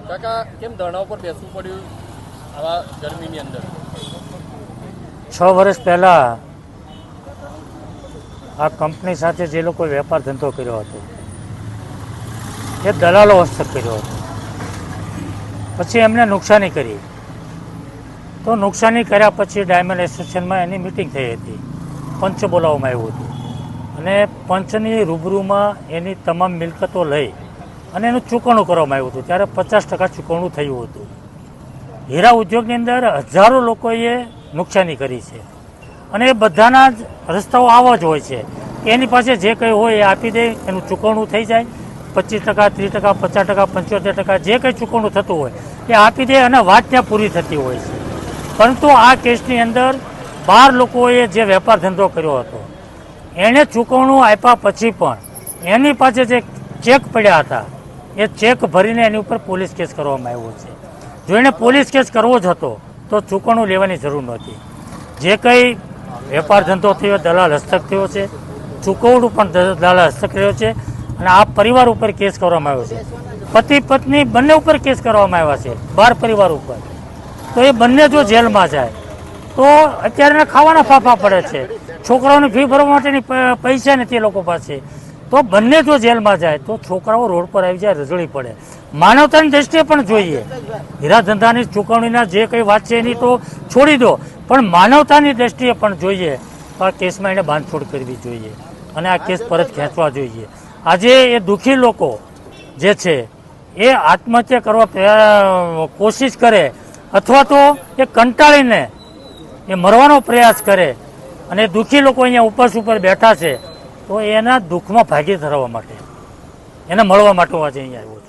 કાકા કેમ ધરણા ઉપર બેસવું પડ્યું આવા ગરમીની અંદર? 6 વર્ષ પહેલાં આ કંપની સાથે જે લોકો વેપાર ધંધો કર્યો હતો એ દલાલો હસ્તક કર્યો હતો. પછી એમને નુકસાની કરી. તો નુકસાની કર્યા પછી ડાયમંડ એસોસિએશનમાં એની મિટિંગ થઈ હતી. પંચ બોલાવવામાં આવ્યું હતું અને પંચની રૂબરૂમાં એની તમામ મિલકતો લઈ અને એનું ચૂકવણું કરવામાં આવ્યું હતું. ત્યારે 50% ચૂકવણું થયું હતું. હીરા ઉદ્યોગની અંદર હજારો લોકોએ નુકસાની કરી છે અને એ બધાના જ રસ્તાઓ આવા જ હોય છે. એની પાસે જે કંઈ હોય એ આપી દે, એનું ચૂકવણું થઈ જાય. 25%, 30%, 50%, 75% જે કંઈ ચૂકવણું થતું હોય એ આપી દે અને વાત ત્યાં પૂરી થતી હોય છે. પરંતુ આ કેસની અંદર 12 લોકોએ જે વેપાર ધંધો કર્યો હતો એણે ચૂકવણું આપ્યા પછી પણ એની પાસે જે ચેક પડ્યા હતા એ ચેક ભરીને એની ઉપર પોલીસ કેસ કરવામાં આવ્યો છે. જો એણે પોલીસ કેસ કરવો જ હતો તો ચૂકવણું લેવાની જરૂર નહોતી. જે કંઈ વેપાર ધંધો થયો દલાલ હસ્તક થયો છે, ચૂકવણું પણ દલાલ હસ્તક રહ્યો છે અને આ પરિવાર ઉપર કેસ કરવામાં આવ્યો છે. પતિ પત્ની બંને ઉપર કેસ કરવામાં આવ્યા છે, 12 પરિવાર ઉપર. તો એ બંને જો જેલમાં જાય તો અત્યારે ખાવાના ફાફા પડે છે, છોકરાઓની ફી ભરવા માટેની પૈસા નથી એ લોકો પાસે. તો બંને જો જેલમાં જાય તો છોકરાઓ રોડ પર આવી જાય, રજળી પડે. માનવતાની દ્રષ્ટિએ પણ જોઈએ. હીરા ધંધાની ચૂકવણીના જે કંઈ વાત છે એની તો છોડી દો, પણ માનવતાની દ્રષ્ટિએ પણ જોઈએ તો આ કેસમાં એને બાંધછોડ કરવી જોઈએ અને આ કેસ પરત ખેંચવા જોઈએ. આજે એ દુઃખી લોકો જે છે એ આત્મહત્યા કરવા કોશિશ કરે અથવા તો એ કંટાળીને એ મરવાનો પ્રયાસ કરે અને દુઃખી લોકો અહીંયા ઉપવાસ ઉપર બેઠા છે તો એના દુઃખમાં ભાગી થવા માટે, એને મળવા માટે આજે અહીંયા આવ્યો છે.